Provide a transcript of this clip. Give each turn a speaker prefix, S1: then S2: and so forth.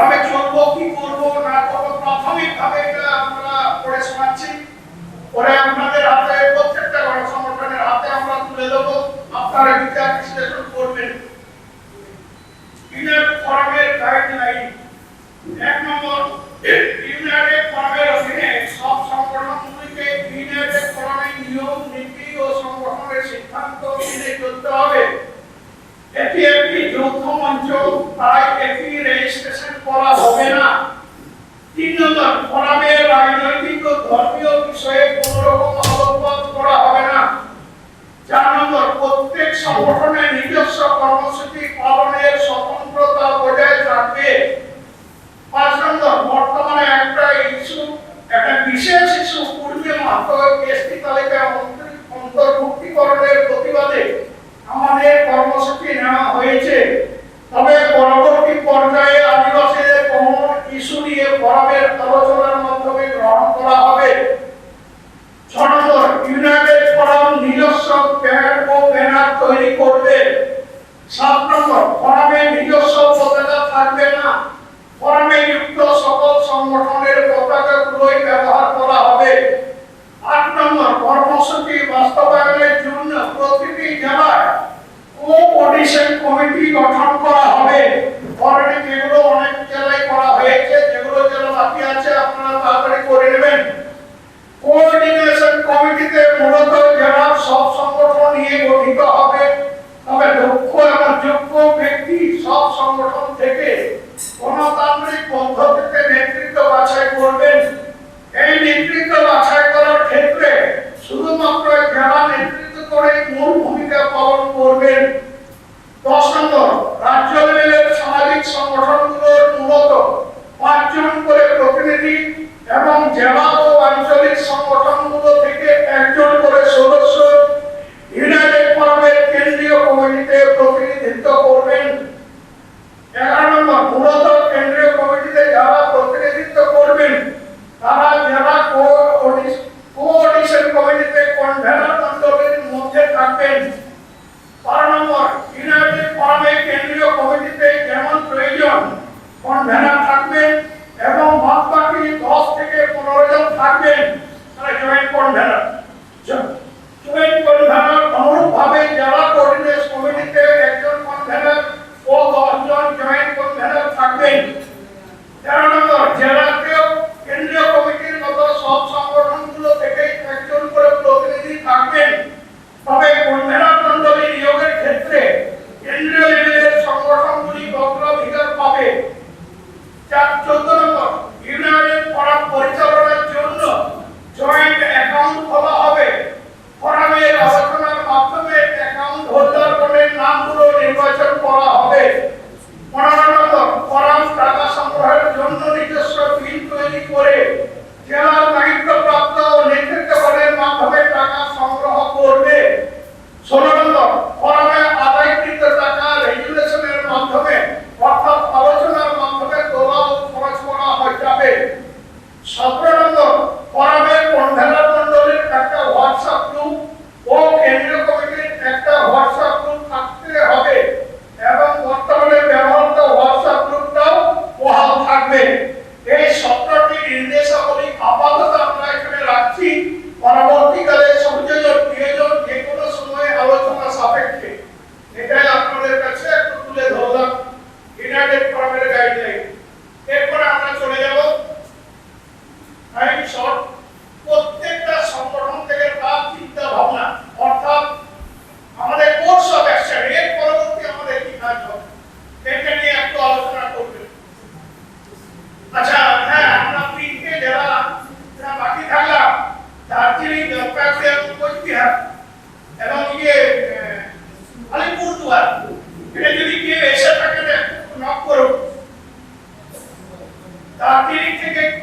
S1: কিভাবে চলবো কি করবো না করবো প্রাথমিকভাবে এটা আমরা পড়ে শোনাচ্ছি, পরে আপনাদের হাতে প্রত্যেকটা গণসংগঠনের হাতে আমরা তুলে দেবো, আপনারা বিচার বিশ্লেষণ করবেন। ইউনাইটেড ফোরামের গাইডলাইন 1 নম্বর, ইউনাইটেড ফোরামের অধীনে সব সংগঠনগুলিকে ইউনাইটেড ফোরামের নিয়ম নীতি ও সংগঠনের সিদ্ধান্ত মেনে চলতে হবে। এটি একটি যৌথ মঞ্চ, তাই এটি রেজিস্ট্রেশন করা হবে না। 3 নম্বর, ফোরামের রাজনৈতিক ও ধর্মীয় বিষয়ে কোনো রকম আলোকপাত করা হবে না। 4 নম্বর, প্রত্যেক সংগঠনের নিজস্ব কর্মসূচি পালনের স্বতন্ত্রতা বজায় থাকবে। 5 নম্বর, বর্তমানে একটা বিশেষ ইস্যু পূর্বে মাত্র এসটি তালিকায় অন্তর্ভুক্তিকরণের প্রতিবাদে আমাদের কর্মসূচি নেওয়া হয়েছে, তবে পরবর্তী পর্যায়ে আদিবাসীদের কমন ইস্যু নিয়ে ফোরামের আলোচনার মাধ্যমে গ্রহণ করা হবে। 6 নম্বর, ইউনাইটেড ফোরাম নিজস্ব প্যাড ও ব্যানার তৈরি করবে। 7 নম্বর, ফোরামের নিজস্ব পতাকা থাকবে না, ফোরামে যুক্ত সকল সংগঠনের পতাকাগুলোই ব্যবহার করা হবে। 8 নম্বর, কর্মসূচি বাস্তবায়নের জন্য প্রতিটি জেলায় কোঅর্ডিনেশন কমিটি গঠন করা হবে। অলরেডি যেগুলো অনেক জেলায় করা হয়েছে, যেগুলো জেলা বাকি আছে আপনারা তাড়াতাড়ি করে নেবেন। কোঅর্ডিনেশন কমিটিতে মূলত জেলার সব সংগঠন নিয়ে গঠিত হবে, তবে দক্ষ এবং যোগ্য ব্যক্তি সব সংগঠন থেকে গণতান্ত্রিক পদ্ধতিতে নেতৃত্ব বাছাই করবেন। এই নেতৃত্ব বাছাই করার ক্ষেত্রে শুধুমাত্র জেলা নেতৃত্ব করে মূল ভূমিকা পালন করবেন। 10 নম্বর, রাজ্য লেভেলের সামাজিক সংগঠনগুলোর মূলত 5 জন করে প্রতিনিধি এবং জেলা ও আঞ্চলিক সংগঠনগুলো থেকে 1 জন করে সদস্য ইউনাইটেড ফোরামের কেন্দ্রীয় কমিটিতে প্রতিনিধিত্ব করবেন। 11 নম্বর, মূলত কেন্দ্রীয় কমিটিতে যারা প্রতিনিধিত্ব করবেন তারা জেলা কোঅর্ডিনেশন কমিটিতে কনভেনর মণ্ডলীর মধ্যে থাকবেন। 12 নম্বর, ইউনাইটেড ফোরামের কেন্দ্রীয় কমিটিতে যেমন প্রয়োজন কনভেনর থাকবেন এবং বাকি 10 থেকে 15 জন থাকবেন তারা জয়েন্ট কনভেনর। জয়েন্ট কনভেনর অনুরূপভাবে জেলা কোঅর্ডিনেশন কমিটিতে 1 জন কনভেনর ও 10 জন জয়েন্ট কনভেনর থাকবেন। 13 নম্বর, জেলাতেও কেন্দ্রীয় কমিটির মতো সব সংগঠনগুলো থেকে 1 জন করে প্রতিনিধি থাকবেন, তবে কনভেনর মণ্ডলী নিয়োগের ক্ষেত্রে কেন্দ্রীয় লেভেলের সংগঠনগুলি অগ্রাধিকার পাবে। 14 নম্বর, ইউনাইটেড ফোরাম পরিচালনার জন্য জয়েন্ট অ্যাকাউন্ট খোলা হবে। ফোরামের আলোচনার মাধ্যমে অ্যাকাউন্ট হোল্ডারগণের নামগুলো নির্বাচন করা হবে। 15 নম্বর, ফোরাম টাকা সংগ্রহের জন্য নিজস্ব বিল তৈরি করে জেলার দায়িত্বপ্রাপ্ত ও নেতৃত্বগণের মাধ্যমে টাকা সংগ্রহ করবে। 16 নম্বর, ফোরামে আদায়কৃত টাকা রেগুলেশনের মাধ্যমে অর্থাৎ আলোচনার মাধ্যমে তোলা ও খরচ করা হয়ে যাবে। 17 নম্বর, ফোরামের কনভেনর মণ্ডলীর একটা হোয়াটসঅ্যাপ গ্রুপ ও কেন্দ্রীয় কমিটির একটা হোয়াটসঅ্যাপ গ্রুপ থাকতে হবে এবং বর্তমানে ব্যবহৃত হোয়াটসঅ্যাপ গ্রুপটাও বহাল থাকবে। এই 17টি নির্দেশাবলী আপাতত আমরা এখানে রাখছি, পরবর্তীকালে সংযোজন প্রয়োজন যে কোনো সময় আলোচনা সাপেক্ষে। এটাই আপনাদের কাছে একটু তুলে ধরলাম ইউনাইটেড ফোরামের গাইডলাইন। এরপরে আমরা চলে যাব টাইম শর্ট। প্রত্যেকটা সংগঠন থেকে তার চিন্তা ভাবনা, অর্থাৎ আমাদের কোর্স অফ অ্যাকশন, এর পরবর্তী আমাদের কি কাজ হবে এটা নিয়ে একটু আলোচনা করবেন। আচ্ছা, হ্যাঁ, আমরা তিনটে জেলা বাকি থাকলাম, দার্জিলিং, জলপাইগুড়ি, কোচবিহার এবং আলিপুরদুয়ার। এটা যদি কেউ এসে থাকে নক করুন। দার্জিলিং থেকে